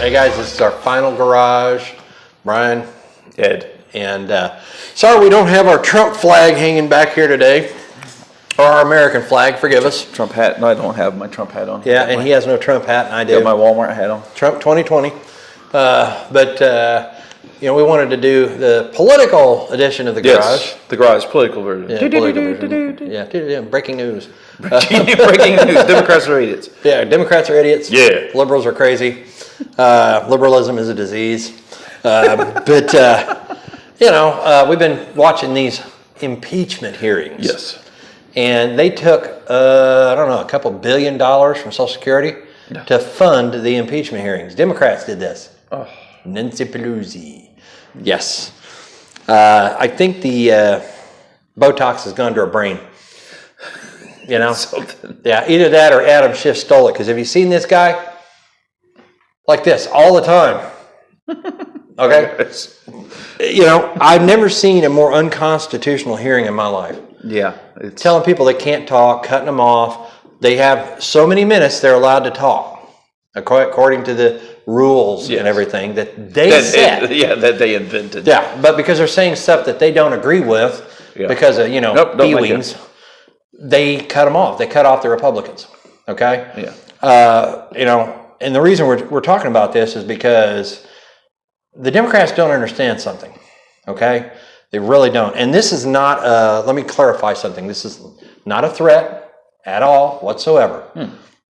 Hey guys, this is our final garage. Brian, Ed. and sorry we don't have our Trump flag hanging back here today, or our American flag. Forgive us. Trump hat. No, I don't have my Trump hat on. Yeah, and he has no Trump hat, and I do. Got my Walmart hat on. Trump 2020. You know, we wanted to do the political edition of the garage. Yes, the garage political version. Yeah, political version. Yeah, breaking news. Breaking news. Democrats are idiots. Yeah, Democrats are idiots. Yeah. Liberals are crazy. Liberalism is a disease. You know, we've been watching these impeachment hearings. Yes. And they took, I don't know, a couple $1 billion from Social Security to fund the impeachment hearings. Democrats did this. Oh. Nancy Pelosi. Yes. I think the Botox has gone to her brain. You know? Something. Yeah, either that or Adam Schiff stole it. Because have you seen this guy? Like this, all the time. Okay? You know, I've never seen a more unconstitutional hearing in my life. Yeah. Telling people they can't talk, cutting them off. They have so many minutes they're allowed to talk, according to the rules and everything that they set. That they invented. Yeah, but because they're saying stuff that they don't agree with because of, you know, feelings, they cut them off. They cut off the Republicans, okay? Yeah. You know, and the reason we're talking about this is because the Democrats don't understand something, okay? They really don't. And this is not, let me clarify something. This is not a threat at all whatsoever,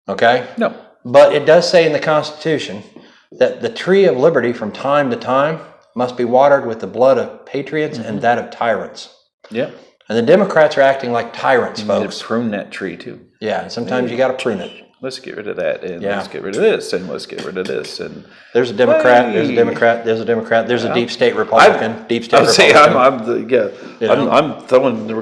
okay? No. But it does say in the Constitution that the tree of liberty from time to time must be watered with the blood of patriots and that of tyrants. Yeah. And the Democrats are acting like tyrants, You folks. need to prune that tree too. Yeah, and sometimes you got to prune it. Let's get rid of that, and let's get rid of this, and let's get rid of this, and there's a Democrat. There's a Democrat. There's a Democrat. There's a deep state Republican. Deep state Republican. I'm throwing the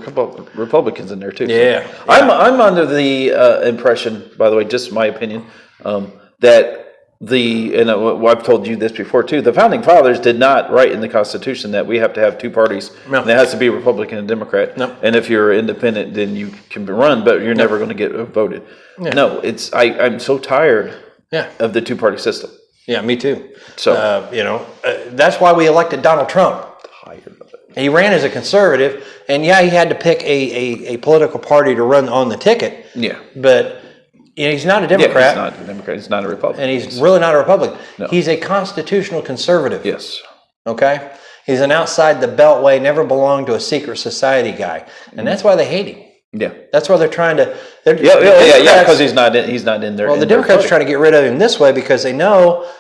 Republicans in there too. Yeah. So. I'm under the impression, by the way, just my opinion, that I've told you this before too. The founding fathers did not write in the Constitution that we have to have two parties. No. And it has to be Republican and Democrat. No. And if you're independent, then you can run, but you're never going to get voted. Yeah. No, I'm so tired of the two-party system. Yeah, me too. So you know, that's why we elected Donald Trump. Tired of it. He ran as a conservative, and he had to pick a political party to run on the ticket. Yeah. But you know, he's not a Democrat. Yeah, he's not a Democrat. He's not a Republican. And he's really not a Republican. No. He's a constitutional conservative. Yes. Okay? He's an outside the beltway, never belonged to a secret society guy. And that's why they hate him. Yeah. That's why they're trying to... Yeah, because he's not in there. Well, the Democrats are trying to get rid of him this way because they know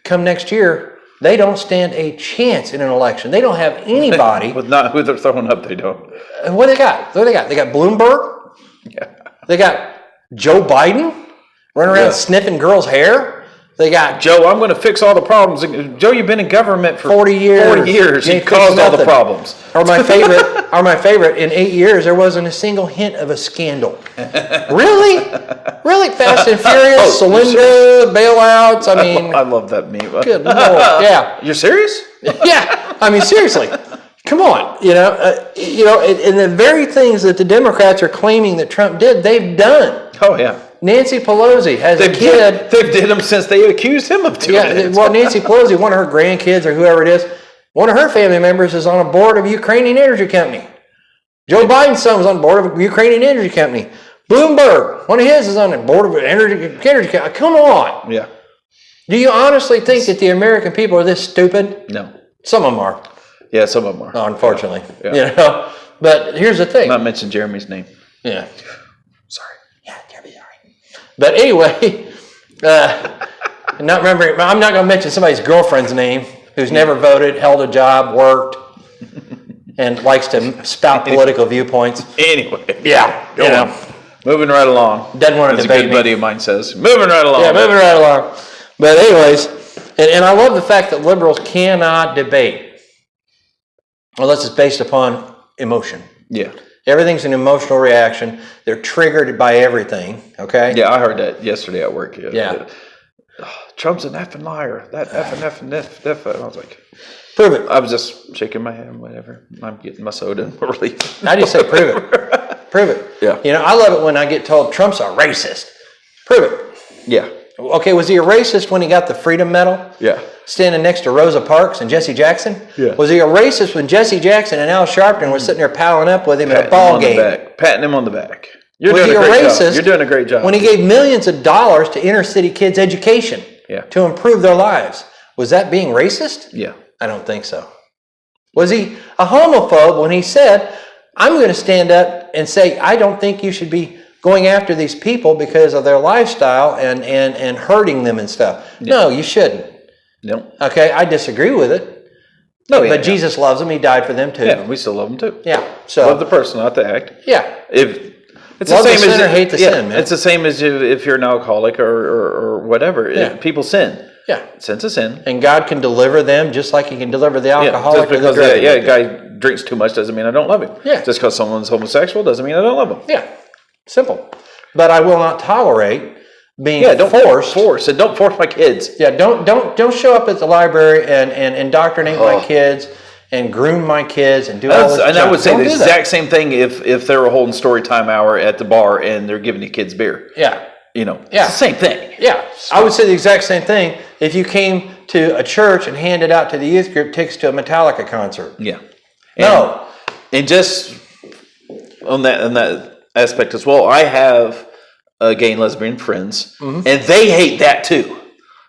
come next year, they don't stand a chance in an election. They don't have anybody... With who they're throwing up, they don't. What do they got? They got Bloomberg. Yeah. They got Joe Biden running around sniffing girls' hair. They got Joe, I'm going to fix all the problems. Joe, you've been in government for 40 years. 40 years. You caused all the problems. Or my favorite, in 8 years, there wasn't a single hint of a scandal. Really? Really? Fast and Furious, Celinda, bailouts. I mean, I love that meme. Good Lord. Yeah. You're serious? Yeah. I mean, seriously. Come on. You know, and the very things that the Democrats are claiming that Trump did, they've done. Oh, yeah. Nancy Pelosi has a kid. They've did them since they accused him of doing it. Well, Nancy Pelosi, one of her grandkids or whoever it is, one of her family members is on a board of a Ukrainian energy company. Joe Biden's son was on the board of a Ukrainian energy company. Bloomberg, one of his is on the board of an energy company. Come on. Yeah. Do you honestly think that the American people are this stupid? No. Some of them are. Yeah, some of them are. Unfortunately. Yeah. You know? But here's the thing. Not mention Jeremy's name. Yeah. Sorry. Yeah, Jeremy, sorry. But anyway, I'm not going to mention somebody's girlfriend's name who's never voted, held a job, worked, and likes to spout political viewpoints. Anyway. Yeah. Go on. Moving right along. Doesn't want to As a debate good me. buddy of mine says. Moving right along. Yeah, moving right along. But anyways, and I love the fact that liberals cannot debate unless it's based upon emotion. Yeah. Everything's an emotional reaction. They're triggered by everything, okay? Yeah, I heard that yesterday at work. Yeah. Trump's an effing liar. That effing F. And I was like, Prove it. I was just shaking my head, whatever. I'm getting my soda. Relief. How do you say prove it? Prove it. Yeah. You know, I love it when I get told Trump's a racist. Prove it. Yeah. Okay, was he a racist when he got the Freedom Medal? Yeah. Standing next to Rosa Parks and Jesse Jackson? Yeah. Was he a racist when Jesse Jackson and Al Sharpton were sitting there palling up with him at a ball game? Patting him on the back. You're Was doing he a a great racist job. You're doing a great job. when he gave millions of dollars to inner city kids' education to improve their lives? Was that being racist? Yeah. I don't think so. Was he a homophobe when he said, I'm going to stand up and say, I don't think you should be going after these people because of their lifestyle and hurting them and stuff? Yeah. No, you shouldn't. No. Okay, I disagree with it. No, But Jesus loves them. He died for them too. Yeah, we still love them too. Yeah. So Love the person, not the act. yeah. If it's Love the the same sinner, as hate the sin, man. It's the same as if you're an alcoholic or whatever. Yeah. People sin. Yeah. Sin's a sin. And God can deliver them just like he can deliver the Yeah, alcoholic just or the because drug a addict. guy drinks too much doesn't mean I don't love him. Yeah. Just because someone's homosexual doesn't mean I don't love him. Yeah. Simple. But I will not tolerate being Yeah, don't forced. force and don't force my kids. Yeah, don't show up at the library and indoctrinate Oh. my kids and groom my kids and do all this And I junk. would say Don't the do that. exact same thing if they were holding story time hour at the bar and they're giving the kids beer. Yeah. You know, Yeah. it's the same thing. Yeah. I would say the exact same thing if you came to a church and handed out to the youth group tickets to a Metallica concert. Yeah. No. And just on that aspect as well, I have gay and lesbian friends, and they hate that too.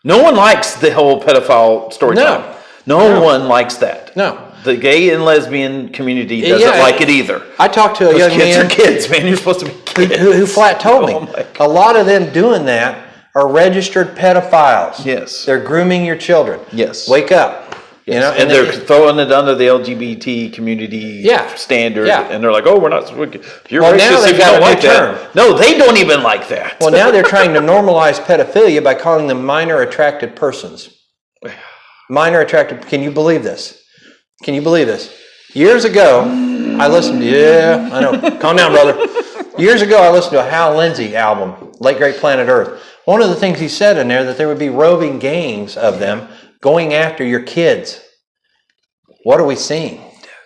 No one likes the whole pedophile story No. time. No one likes that. No. The gay and lesbian community doesn't Yeah, like it either. I talked to a Those young kids man are kids, man. You're supposed to be kids. who flat told me Oh my a lot of them doing that are registered pedophiles. Yes. They're grooming your children. Yes. Wake up. You know, and they're throwing it under the LGBT community standard, Yeah. and they're like, "Oh, we're not. You're Well, now racist they've if you got don't a new like that." term. No, they don't even like that. Well, now they're trying to normalize pedophilia by calling them minor attracted persons. Minor attracted. Can you believe this? Can you believe this? Years ago, I listened to, yeah, I know. Calm down, brother. Years ago, I listened to a Hal Lindsey album, Late Great Planet Earth. One of the things he said in there that there would be roving gangs of them going after your kids. What are we seeing?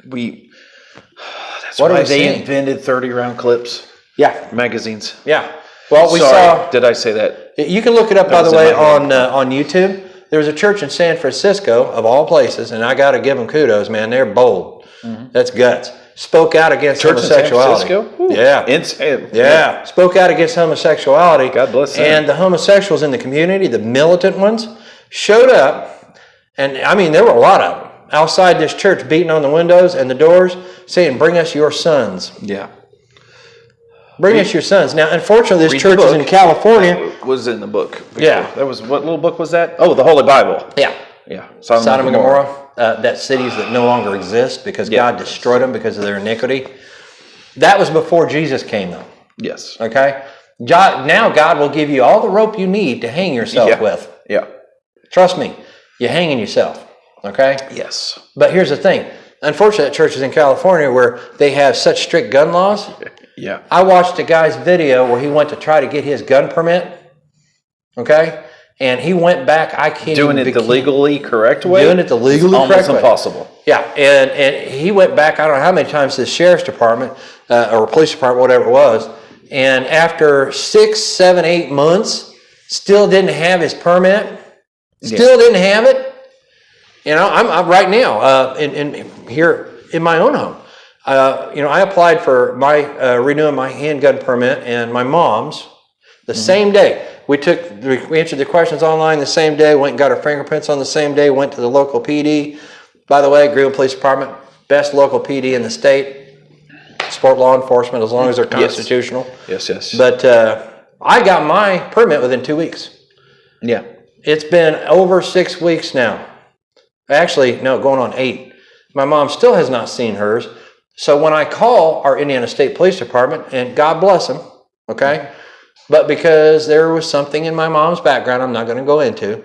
That's What are why we they seeing? invented 30-round clips Yeah, magazines. yeah. Well, we Sorry, did I say that? You can look it up, by was the in way, my head. on YouTube. There was a church in San Francisco, of all places, and I got to give them kudos, man. They're bold. That's guts. Spoke out against Church in San homosexuality. Francisco? Ooh, Yeah. insane. Yeah. Spoke out against homosexuality. God bless them. And the homosexuals in the community, the militant ones, showed up. And I mean, there were a lot of them outside this church beating on the windows and the doors saying, bring us your sons. Yeah. Bring us your sons. Now, unfortunately, this Read church the is book. in California. That was in the book. Yeah. That was, what little book was that? Oh, the Holy Bible. Yeah. Yeah. Sodom and Gomorrah, that cities that no longer exist because Yeah. God destroyed them because of their iniquity. That was before Jesus came, though. Yes. Okay? Now God will give you all the rope you need to hang yourself with. Yeah. Trust me, you're hanging yourself. Okay? Yes. But here's the thing. Unfortunately, churches in California where they have such strict gun laws. Yeah. I watched a guy's video where he went to try to get his gun permit. Okay? And he went back. I can't Doing even it the legally correct way? Doing it the legally It's correct almost way. impossible. Yeah, and he went back, I don't know how many times to the sheriff's department or police department, whatever it was, and after 6, 7, 8 months, still didn't have his permit, still didn't have it. You know, I'm right now in here in my own home. You know, I applied for my renewing my handgun permit and my mom's the same day. We answered the questions online the same day, went and got our fingerprints on the same day, went to the local PD. By the way, Greenville Police Department, best local PD in the state. Support law enforcement as long as they're constitutional. Yes, yes. But I got my permit within 2 weeks. yeah. It's been over 6 weeks now. Actually, no, going on 8. My mom still has not seen hers. So when I call our Indiana State Police Department, and God bless them, okay? But because there was something in my mom's background I'm not going to go into.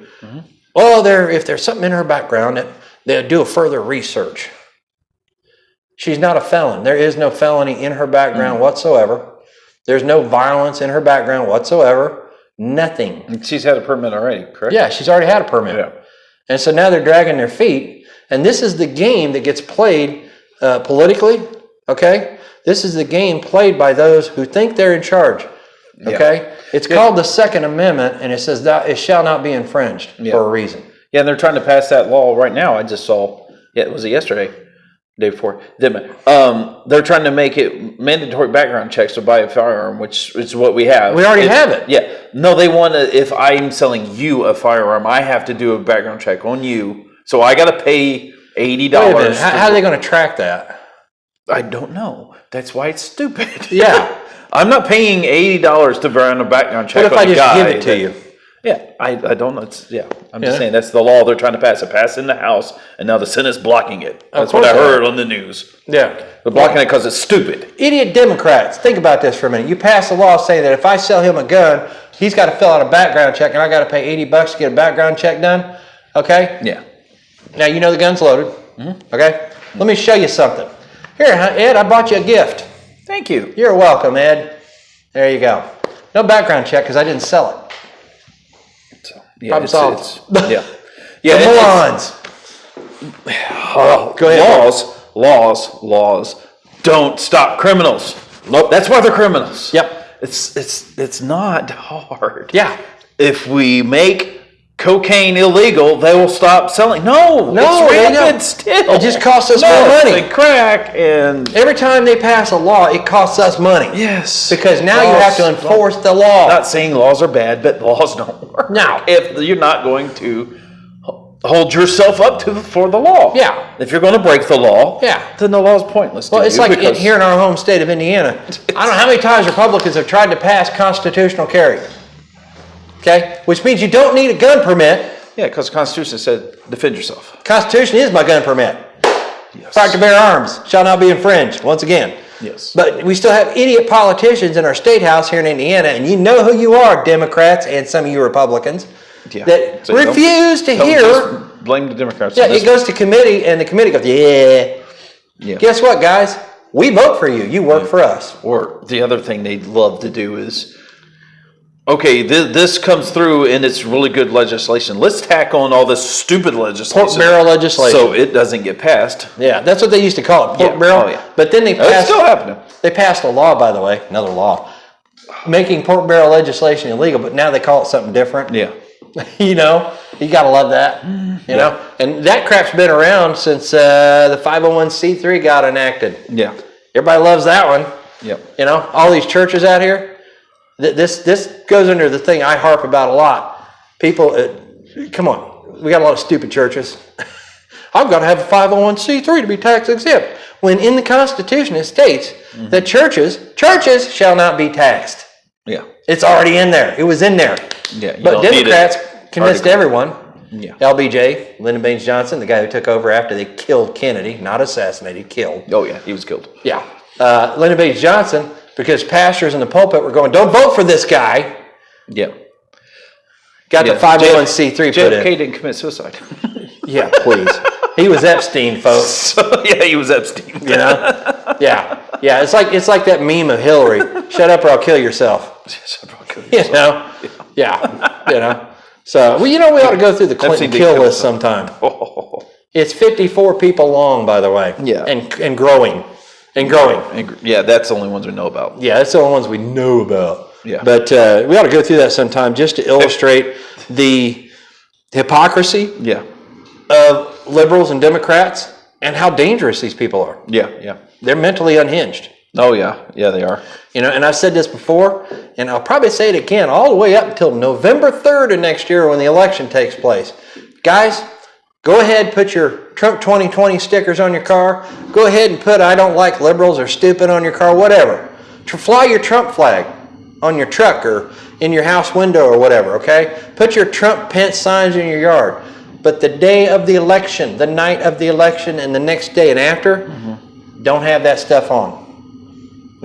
Well, if there's something in her background, they'll do a further research. She's not a felon. There is no felony in her background whatsoever. There's no violence in her background whatsoever. Nothing. And she's had a permit already, correct? Yeah, she's already had a permit. Yeah. And so now they're dragging their feet. And this is the game that gets played politically, okay? This is the game played by those who think they're in charge. Okay? It's called the Second Amendment, and it says that it shall not be infringed for a reason. Yeah, and they're trying to pass that law right now. I just saw, was it yesterday? Day before. They're trying to make it mandatory background checks to buy a firearm, which is what we have. We already have it. Yeah. No, they want to, if I'm selling you a firearm, I have to do a background check on you. So I got to pay $80. Wait a minute. How are they going to track that? I don't know. That's why it's stupid. Yeah. I'm not paying $80 to run a background check. What if I just give it to you? Yeah, I don't know. I'm just saying that's the law they're trying to pass. It passed in the House, and now the Senate's blocking it. That's what I heard on the news. Yeah. They're blocking it because it's stupid. Idiot Democrats. Think about this for a minute. You pass a law saying that if I sell him a gun, he's got to fill out a background check, and I got to pay $80 to get a background check done. Okay? Yeah. Now, you know the gun's loaded. Mm-hmm. Okay? Let me show you something. Here, Ed, I bought you a gift. Thank you. You're welcome, Ed. There you go. No background check because I didn't sell it. Problem solved. Yeah. The morons. Go ahead. Laws don't stop criminals. Nope. That's why they're criminals. Yep. It's not hard. Yeah. If we make cocaine illegal, they will stop selling. No, it's rampant still. It just costs us more money. And crack and every time they pass a law, it costs us money. yes, Because now you have to enforce the law. Not saying laws are bad, but laws don't work. No. If you're not going to hold yourself up for the law. Yeah. If you're going to break the law, Yeah. then the law is pointless. Well, it's like here in our home state of Indiana. I don't know how many times Republicans have tried to pass constitutional carry. Okay? Which means you don't need a gun permit. Yeah, because the Constitution said defend yourself. Constitution is my gun permit. Yes. Right to bear arms shall not be infringed, once again. Yes. But we still have idiot politicians in our state house here in Indiana, and you know who you are, Democrats and some of you Republicans, that So refuse to don't hear. just blame the Democrats. Yeah, it goes to committee, and the committee goes, yeah. Guess what, guys? We vote for you. You work for us. Or the other thing they'd love to do is, okay, this comes through and it's really good legislation. Let's tack on all this stupid legislation. Pork barrel legislation. So it doesn't get passed. Yeah, that's what they used to call it, pork barrel. Oh, yeah. But then they It's passed. still happening. They passed a law, by the way, another law, making pork barrel legislation illegal. But now they call it something different. Yeah. You know, you gotta love that. You know, and that crap's been around since the 501c3 got enacted. Yeah. Everybody loves that one. Yep. You know, all these churches out here. This goes under the thing I harp about a lot. People, come on, we got a lot of stupid churches. I've got to have a 501c3 to be tax exempt. When in the Constitution it states that churches shall not be taxed. Yeah. It's already in there. It was in there. Yeah. But Democrats convinced everyone. Yeah. LBJ, Lyndon Baines Johnson, the guy who took over after they killed Kennedy, not assassinated, killed. Oh yeah, he was killed. Yeah. Lyndon Baines Johnson, because pastors in the pulpit were going, don't vote for this guy. Yeah. Got the 501c3 put JFK in. didn't commit suicide. Yeah, please. He was Epstein, folks. So, yeah, he was Epstein. You know? Yeah. Yeah, it's like that meme of Hillary. Shut up or I'll kill yourself. You know? Yeah. You know? So, well, you know, we ought to go through the Clinton kill list sometime. Oh. It's 54 people long, by the way. Yeah. And growing. And growing. Yeah, that's the only ones we know about. Yeah, that's the only ones we know about. Yeah. But we ought to go through that sometime just to illustrate the hypocrisy of liberals and Democrats and how dangerous these people are. Yeah. They're mentally unhinged. Oh, yeah. Yeah, they are. You know, and I've said this before, and I'll probably say it again all the way up until November 3rd of next year when the election takes place. Guys, go ahead and put your Trump 2020 stickers on your car. Go ahead and put I don't like liberals or stupid on your car, whatever. Fly your Trump flag on your truck or in your house window or whatever, okay? Put your Trump Pence signs in your yard. But the day of the election, the night of the election, and the next day and after, don't have that stuff on.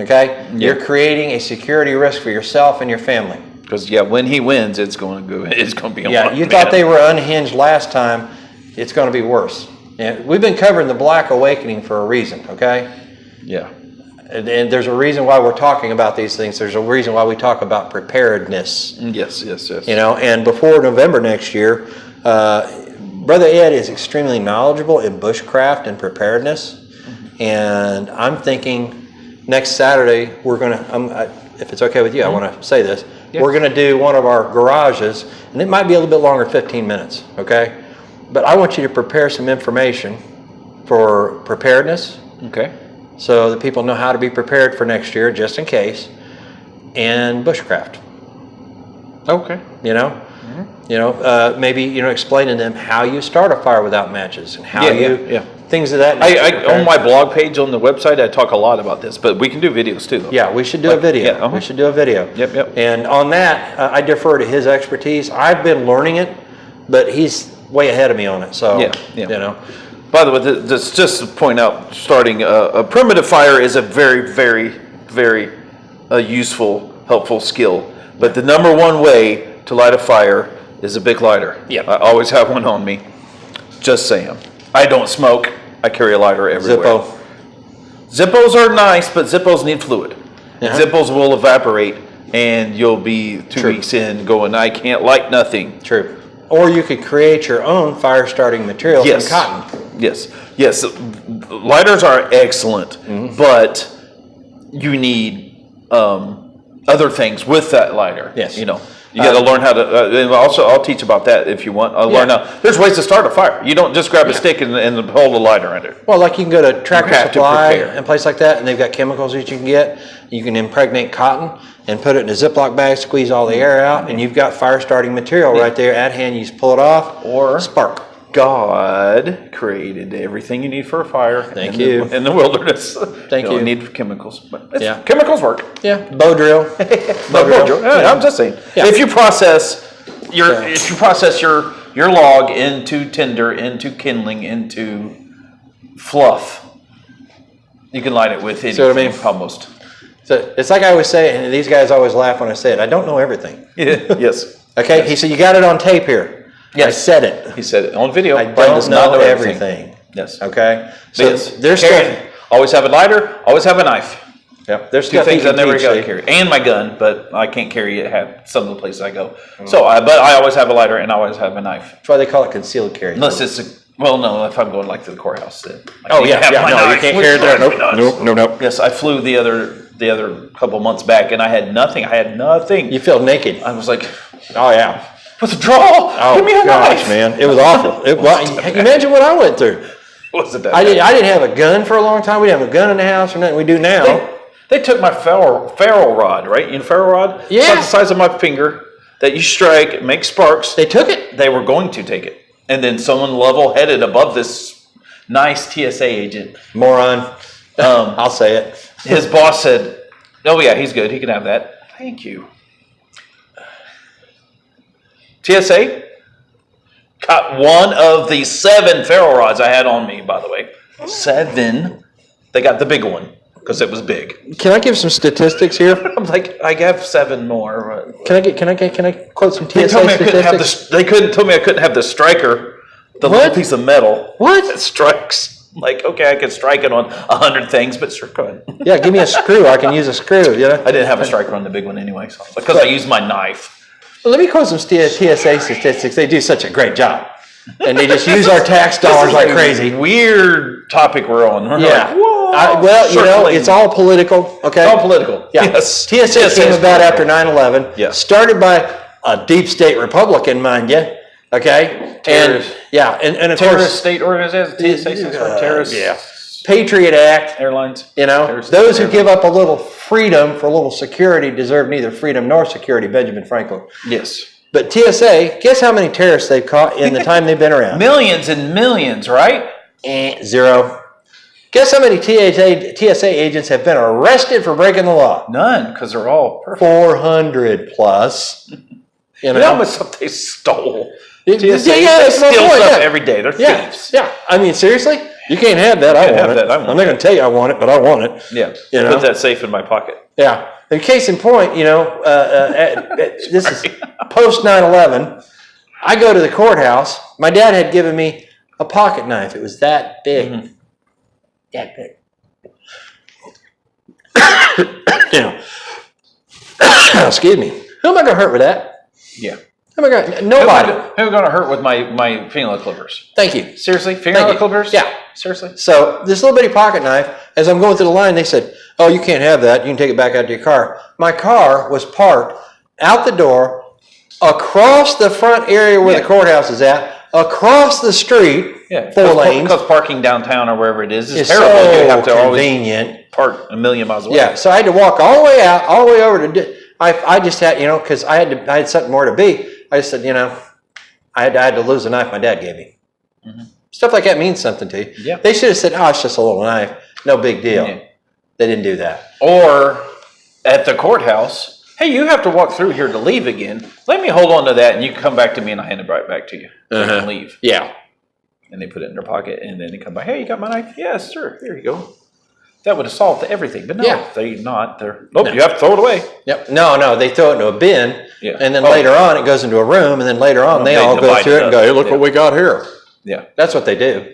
Okay? Yeah. You're creating a security risk for yourself and your family. Because, when he wins, it's going to be a Yeah, you thought they were unhinged last time. It's going to be worse. And we've been covering the Black Awakening for a reason, okay? Yeah. And there's a reason why we're talking about these things. There's a reason why we talk about preparedness. Yes. You know, and before November next year, Brother Ed is extremely knowledgeable in bushcraft and preparedness. And I'm thinking next Saturday, we're gonna, if it's okay with you, I wanna say this. Yeah. We're gonna do one of our garages, and it might be a little bit longer, 15 minutes, okay? But I want you to prepare some information for preparedness, Okay. so that people know how to be prepared for next year, just in case, and bushcraft, Okay. you know? Maybe, explaining to them how you start a fire without matches, and how things of that nature. On my blog page on the website, I talk a lot about this, but we can do videos too. Though. Yeah, we should do a video. yeah, We should do a video. Yep. And on that, I defer to his expertise. I've been learning it, but he's way ahead of me on it. So, Yeah. By the way, this just to point out, starting a primitive fire is a very, very, very useful, helpful skill. But the number one way to light a fire is a big lighter. Yeah. I always have one on me. Just saying. I don't smoke. I carry a lighter everywhere. Zippo. Zippos are nice, but Zippos need fluid. Uh-huh. Zippos will evaporate, and you'll be 2 True. weeks in going, I can't light nothing. True. Or you could create your own fire starting material Yes. from cotton. Yes. Lighters are excellent, but you need other things with that lighter. Yes. You got to learn how to. And also, I'll teach about that if you want. I'll learn how. There's ways to start a fire. You don't just grab a stick and hold a lighter under it. Well, like you can go to Tractor You have to Supply prepare. and place like that, and they've got chemicals that you can get. You can impregnate cotton and put it in a Ziploc bag, squeeze all the air out, and you've got fire starting material right there at hand. You just pull it off, Or spark. God created everything you need for a fire. Thank you. In the wilderness. Thank You you. don't need chemicals, but Yeah. chemicals work. Yeah, bow drill. I'm just saying. Yeah. If you process your log into tinder, into kindling, into fluff, you can light it with anything. See what I mean? Almost. So it's like I always say, and these guys always laugh when I say it. I don't know everything. Yes. Okay, he said you got it on tape here. I Yes. said it. He said it on video. I Brian does don't not know everything. everything. Yes. Okay, so Yes. there's Carry- stuff. Always have a lighter. Always have a knife. Yep, there's Two stuff things you I can never teach, got to see. carry, and my gun, but I can't carry it at some of the places I go. But I always have a lighter and I always have a knife. That's why they call it concealed carry. Unless it's no, if I'm going like to the courthouse, then I Oh can't yeah, have yeah, my no, you knife. can't carry it there. Which drives me nuts. Nope. Yes, I flew the other couple months back, and I had nothing. You feel naked. I was like, Oh yeah. withdraw. Oh Give me a gosh, knife, man, it was awful. Imagine what I went through. Wasn't that I bad? didn't have a gun for a long time. We didn't have a gun in the house or nothing. We do now. They took my ferrule rod, right? You know, ferrule rod? Yeah. It's like the size of my finger that you strike, it makes sparks. They took it. They were going to take it. And then someone level-headed above this nice TSA agent, Moron. I'll say it. his boss said, oh yeah, he's good. He can have that. Thank you. TSA caught one of the 7 ferrule rods I had on me, by the way. 7. They got the big one because it was big. Can I give some statistics here? I'm like, I have 7 more. Can I quote some They TSA told me I couldn't have statistics? they couldn't told me I couldn't have the striker, the little What? piece of metal What? that strikes. Like, okay, I could strike it on 100 things, but sure could. Yeah, give me a screw. I can use a screw. You know. I didn't have a striker on the big one anyway, so because I used my knife. Well, let me quote some TSA statistics. They do such a great job, and they just use our tax dollars like crazy. Weird topic we're on. We're Yeah. like, whoa, Well, circling. it's all political. Okay. It's all political. Yeah. Yes. TSA came is about political. after 9/11. Yeah. Started by a deep state Republican, mind you. Okay. Terrorist. And of Terrorist course, state organization. TSA stands for terrorist. yeah. Patriot Act. Airlines. You know, Terrorist those who airlines. give up a little freedom for a little security deserve neither freedom nor security. Benjamin Franklin. Yes. But TSA, guess how many terrorists they've caught in the time they've been around? Millions and millions, right? Zero. Guess how many TSA agents have been arrested for breaking the law? None, because they're all perfect. 400 plus. You know how much stuff they stole? Yeah, TSA, yeah, they that's my steal point, stuff yeah. every day. They're Yeah, thieves. yeah. I mean, seriously, you can't have that. I can't want have it. that. I want I'm not going to tell you I want it, but I want it. Yeah. You know? Put that safe in my pocket. Yeah. In case in point, this is post 9/11. I go to the courthouse. My dad had given me a pocket knife. It was that big. Mm-hmm. That big. You know. Excuse me. Who am I going to hurt with that? Yeah. Who am I going to? Nobody. Who are going to hurt with my fingernail clippers? Thank you. Seriously? Fingernail you. clippers? Yeah. Seriously? So this little bitty pocket knife, as I'm going through the line, they said, oh, you can't have that. You can take it back out to your car. My car was parked out the door, across the front area where the courthouse is at, across the street, Yeah, 4 lanes. Because parking downtown or wherever it is It's terrible. so You have to always convenient. park a million miles away. Yeah, so I had to walk all the way out, all the way over to. I just had, because I had something more to be. I just said, I had to lose the knife my dad gave me. Mm-hmm. Stuff like that means something to you. Yeah. They should have said, oh, it's just a little knife, no big deal. Yeah. They didn't do that. Or at the courthouse, hey, you have to walk through here to leave again. Let me hold on to that, and you can come back to me, and I hand it right back to you. So you can leave. Yeah. And they put it in their pocket, and then they come by, hey, you got my knife? Yes, sir. Here you go. That would have solved everything. But no, Yeah. they're not. Nope, you have to throw it away. Yep. No, they throw it into a bin, Yeah. and then Oh. later on it goes into a room, and then later on they all go divide through it it and up. go, hey, look Yeah. what we got here. Yeah. That's what they do.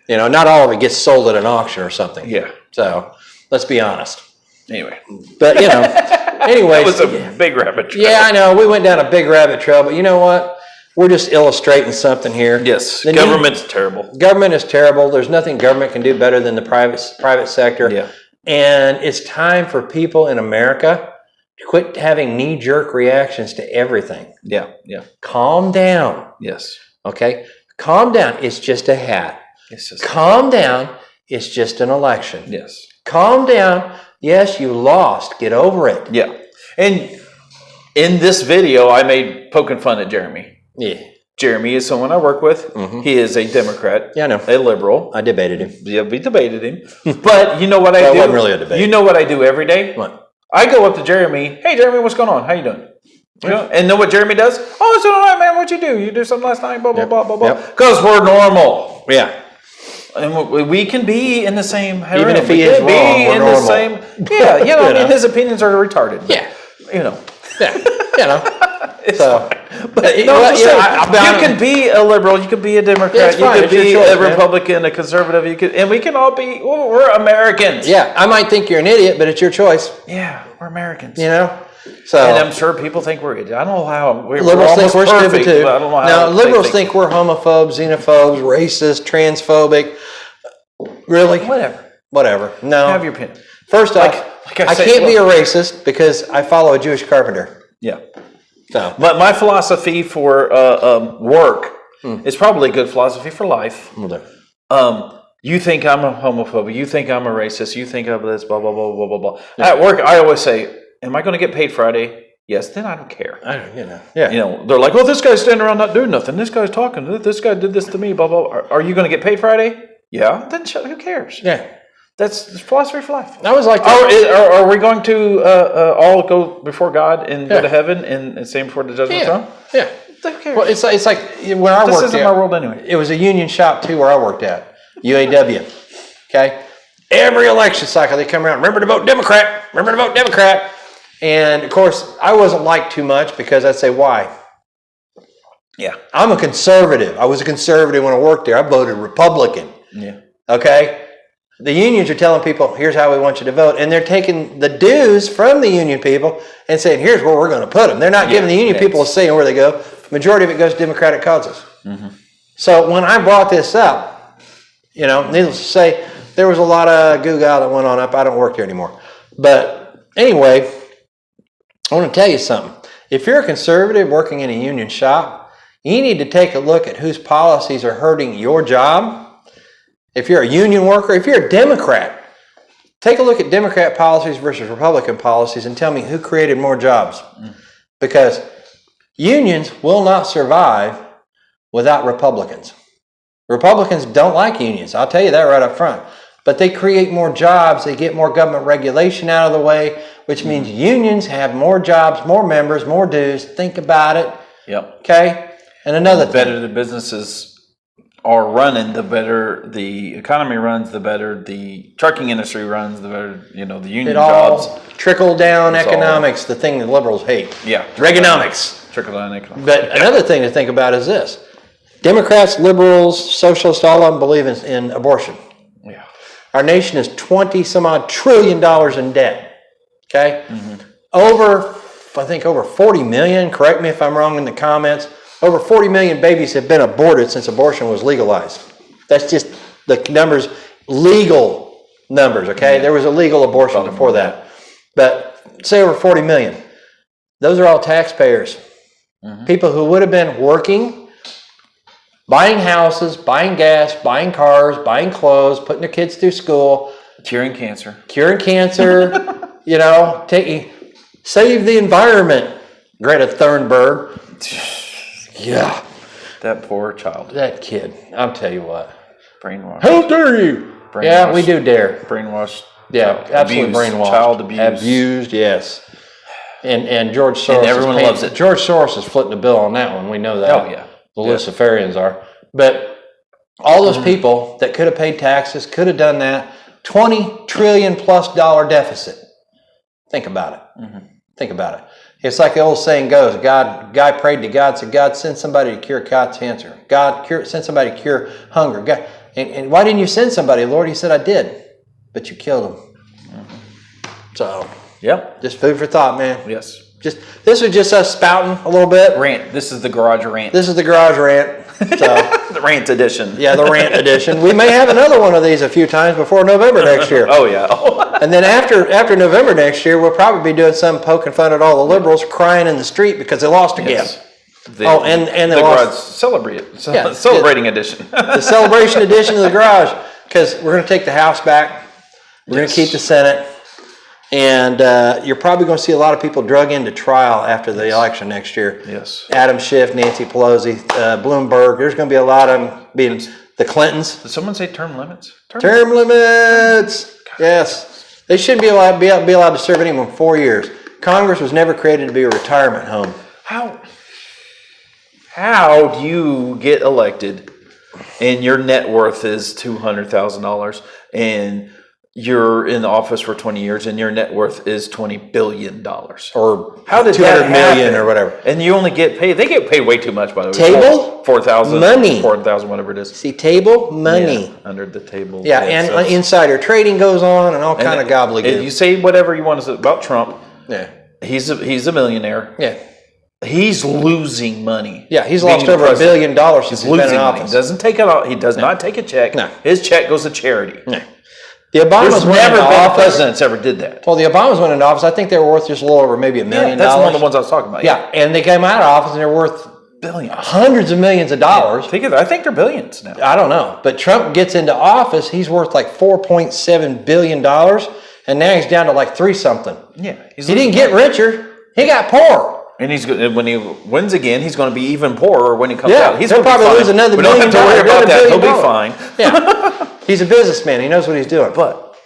Not all of it gets sold at an auction or something. Yeah. So let's be honest. Anyway. But, anyways. That was a big rabbit trail. Yeah, I know. We went down a big rabbit trail, but you know what? We're just illustrating something here. Yes. The Government's terrible. Government is terrible. There's nothing government can do better than the private sector. Yeah. And it's time for people in America to quit having knee-jerk reactions to everything. Yeah. Yeah. Calm down, Yes. okay? Calm down. It's just a hat. It's just, Calm down. It's just an election. yes. Calm down. Yes, you lost. Get over it. Yeah. And in this video, I made poking fun at Jeremy. Yeah. Jeremy is someone I work with. He is a Democrat. Yeah, I know. A liberal. I debated him. Yeah, we debated him. But you know what I Well, it do? wasn't really a debate. You know what I do every day? What? I go up to Jeremy. Hey, Jeremy, what's going on? How you doing? And know what Jeremy does? Oh, it's all right, man. What'd you do? You do something last night? Blah, blah, Yep. blah, blah, blah. Yep. Because we're normal. Yeah. And we can be in the same harem. Even if he We is can be wrong, we're in normal. the same. Yeah, I mean, know. his opinions are retarded. but, Yeah. Yeah. It's So, fine. But no, I'm just yeah, saying, I'll be honest. you can be a liberal, you can be a Democrat, Yeah, it's you fine. can It's your be choice, a man. Republican, a conservative, and we can all be. We're Americans. Yeah, I might think you're an idiot, but it's your choice. Yeah, we're Americans. So And I'm sure people think we're. I don't know how we're liberals think almost we're stupid perfect, too. but I don't know how Now they liberals think we're homophobes, xenophobes, racist, transphobic. Really? Whatever. No. Have your opinion. First off, like I I said, can't be a racist because I follow a Jewish carpenter. Yeah. So But my philosophy for work is probably a good philosophy for life. You think I'm a homophobe, you think I'm a racist, you think of this, blah, blah, blah, blah, blah, blah. At work, I always say, am I going to get paid Friday? Yes, then I don't care. I don't, yeah. They're like, well, this guy's standing around not doing nothing. This guy's talking. This guy did this to me, blah, blah. Are you going to get paid Friday? Yeah. Then who cares? Yeah. That's philosophy for life. I was like, Are we going to all go before God and go to heaven and stand before the judgment throne? Yeah. Who cares? Well, it's like when I This worked isn't there, my world anyway. It was a union shop too where I worked at, UAW. Okay, every election cycle they come around. Remember to vote Democrat. Remember to vote Democrat. And of course, I wasn't liked too much because I'd say, why? Yeah. I'm a conservative. I was a conservative when I worked there. I voted Republican. Yeah. Okay. The unions are telling people, here's how we want you to vote. And they're taking the dues from the union people and saying, here's where we're going to put them. They're not giving the union people a say in where they go. Majority of it goes to Democratic causes. So when I brought this up, needless to say, there was a lot of goo that went on up. I don't work there anymore. But anyway, I want to tell you something. If you're a conservative working in a union shop, you need to take a look at whose policies are hurting your job. If you're a union worker, if you're a Democrat, take a look at Democrat policies versus Republican policies and tell me who created more jobs. Because unions will not survive without Republicans. Republicans don't like unions. I'll tell you that right up front. But they create more jobs. They get more government regulation out of the way, which means unions have more jobs, more members, more dues. Think about it. Yep. Okay? And another The better the businesses are running, the better the economy runs, the better the trucking industry runs, the better, the union it all jobs. trickle down It's all- economics, the thing that liberals hate. Yeah. Reaganomics. Trickle down economics. But another thing to think about is this. Democrats, liberals, socialists, all of them believe in abortion. Yeah. Our nation is 20 some odd trillion dollars in debt. Okay? Over 40 million, correct me if I'm wrong in the comments, over 40 million babies have been aborted since abortion was legalized. That's just the numbers legal numbers, okay? There was illegal abortion before that. But say over 40 million. Those are all taxpayers. People who would have been working, buying houses, buying gas, buying cars, buying clothes, putting their kids through school. Curing cancer. You know, save the environment, Greta Thunberg. Yeah. That poor child. That kid, I'll tell you what. Brainwashed. How dare you? Yeah, we do dare. Brainwashed. Yeah, absolutely brainwashed. Child abuse. Abused, yes. And George Soros. And everyone loves it. George Soros is footing the bill on that one. We know that. Oh, yeah. The Luciferians are. But all those people that could have paid taxes, could have done that, $20 trillion plus deficit. Think about it. Think about it. It's like the old saying goes, guy prayed to God, said, God, send somebody to cure cancer. Send somebody to cure hunger. God, and why didn't you send somebody, Lord? He said, I did, but you killed him. So, just food for thought, man. Yes. This was just us spouting a little bit. Rant. This is the garage rant. This is the garage rant. So, the rant edition. Yeah, the rant edition. We may have another one of these a few times before November next year. Oh, yeah. And then after November next year, we'll probably be doing some poking fun at all the liberals crying in the street because they lost again. Yes. And they the lost. Garage celebrating edition. The celebration edition of the garage, because we're going to take the House back. We're going to keep the Senate. And you're probably going to see a lot of people drug into trial after the election next year. Yes. Adam Schiff, Nancy Pelosi, Bloomberg. There's going to be a lot of them being the Clintons. Did someone say term limits? Term limits. Yes. They shouldn't be allowed to serve anyone 4 years. Congress was never created to be a retirement home. How do you get elected and your net worth is $200,000 and you're in the office for 20 years and your net worth is $20 billion? Or how did 200 million or whatever. And you only get paid, they get paid way too much, by the way. Table? 4,000. Money. 4,000, whatever it is. See, table, money. Yeah, under the table. Yeah, and insider trading goes on and all kind of gobbledygook. You say whatever you want to say about Trump. Yeah. He's a millionaire. Yeah. He's losing money. Yeah, he's lost over $1 billion since he's been in office. He does not take a check. No. His check goes to charity. No. The Obamas There's never been a president that's ever did that. Well, the Obamas went into office. I think they were worth just a little over maybe $1 million. That's one of the ones I was talking about. Yeah, and they came out of office and they're worth billions, hundreds of millions of dollars. Yeah. I think they're billions now. I don't know, but Trump gets into office, he's worth like $4.7 billion, and now he's down to like 3 something. Yeah, he didn't get richer; he got poorer. And he's good. When he wins again, he's going to be even poorer when he comes out. He's he'll probably lose another $1 billion. We don't have to worry about that. He'll be fine. Yeah, he's a businessman. He knows what he's doing. But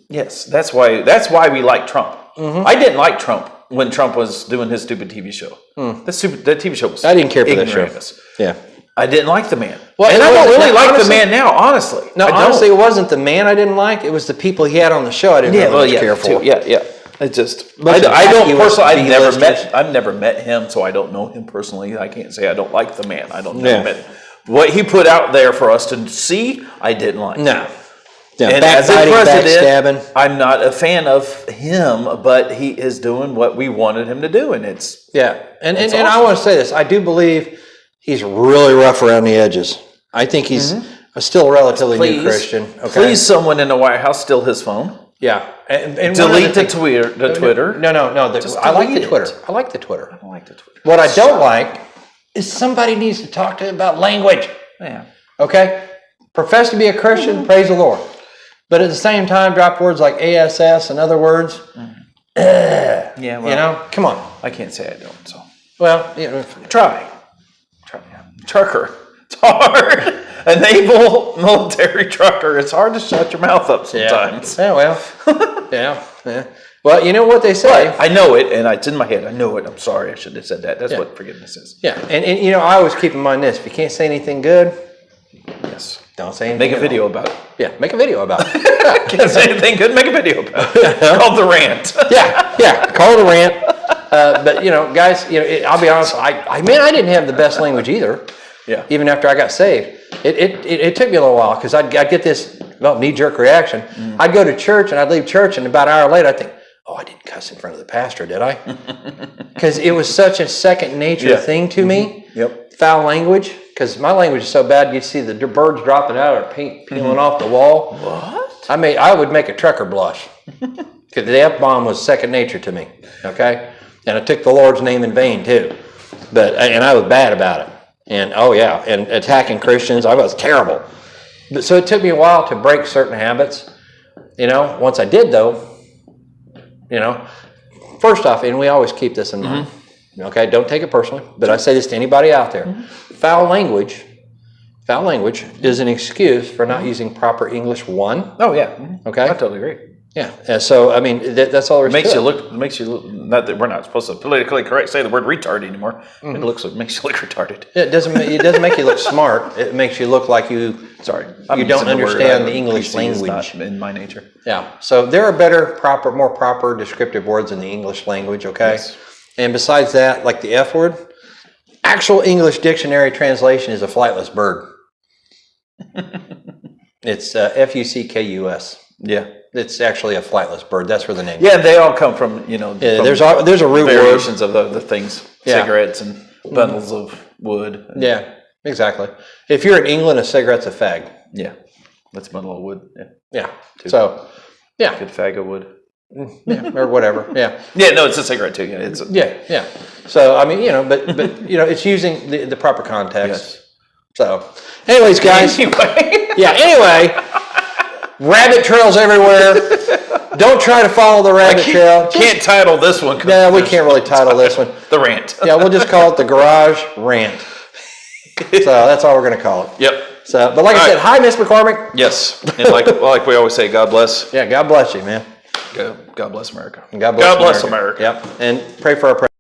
yes, that's why we like Trump. I didn't like Trump when Trump was doing his stupid TV show. That TV show was. I didn't care for that show. Yeah, I didn't like the man. Well, and I don't really like the man now, honestly. No, honestly, it wasn't the man I didn't like. It was the people he had on the show I didn't really care for. Yeah. It just I don't personally. I've never met him, so I don't know him personally. I can't say I don't like the man. I don't know him. What he put out there for us to see, I didn't like. No. Yeah, and as a president, I'm not a fan of him, but he is doing what we wanted him to do, and it's And I want to say this: I do believe he's really rough around the edges. I think he's still a relatively new Christian. Okay? Please, someone in the White House steal his phone. Yeah, and delete the Twitter. No. I like the Twitter. I like the Twitter. I don't like the Twitter. What I don't like is somebody needs to talk to him about language. Yeah. Okay? Profess to be a Christian, praise the Lord. But at the same time, drop words like ASS and other words. Yeah, well, come on. I can't say I don't, so. Well, try. Trucker. It's hard. A naval military trucker. It's hard to shut your mouth up sometimes. Yeah, well. Yeah. Well, you know what they say. But I know it, and it's in my head. I know it. I'm sorry. I shouldn't have said that. That's what forgiveness is. Yeah, and I always keep in mind this. If you can't say anything good, don't say anything. Make a video about it. Yeah, make a video about it. Can't say anything good, make a video about it. It's called The Rant. Yeah, call it a rant. But, guys, I'll be honest, I didn't have the best language either. Yeah. Even after I got saved. It took me a little while because I'd get this knee-jerk reaction. I'd go to church and I'd leave church and about an hour later I'd think, I didn't cuss in front of the pastor, did I? Because it was such a second nature thing to me. Yep. Foul language. Because my language is so bad, you'd see the birds dropping out or paint peeling off the wall. What? I would make a trucker blush. Because the F-bomb was second nature to me, okay? And I took the Lord's name in vain, too. And I was bad about it. And, oh, yeah, and attacking Christians, I was terrible. But, so it took me a while to break certain habits. Once I did, though, first off, and we always keep this in mind, okay? Don't take it personally, but I say this to anybody out there. Foul language is an excuse for not using proper English, one. Oh, yeah. Okay? I totally agree. Yeah, and so I mean that's all there is Makes to you it. look. Not that we're not supposed to politically correct say the word retard anymore. It makes you look retarded. It doesn't make you look smart. It makes you look like you don't understand the English language. Not in my nature. Yeah. So there are more proper descriptive words in the English language. Okay. Yes. And besides that, like the F word, actual English dictionary translation is a flightless bird. It's Fuckus. Yeah. It's actually a flightless bird. That's where the name. Yeah, they all come from there's a root word. variations of the things, Yeah. cigarettes and bundles of wood. Yeah, exactly. If you're in England, a cigarette's a fag. Yeah, that's bundle of wood. Yeah, Yeah. So, yeah, good fag of wood. yeah, or whatever. Yeah, Yeah, no, it's a cigarette too. Yeah, it's yeah. So I mean, but it's using the proper context. Yes. So, anyways, guys. Anyway. Yeah. Anyway, rabbit trails everywhere. Don't try to follow the rabbit trail. Can't title this one. No, we can't really title this one. The rant. Yeah, we'll just call it the Garage Rant. So that's all we're going to call it. Yep. So, but like I said, hi, Miss McCormick. Yes, and like we always say, God bless. Yeah, God bless you, man. God bless America. God bless America. Yep, and pray for our president.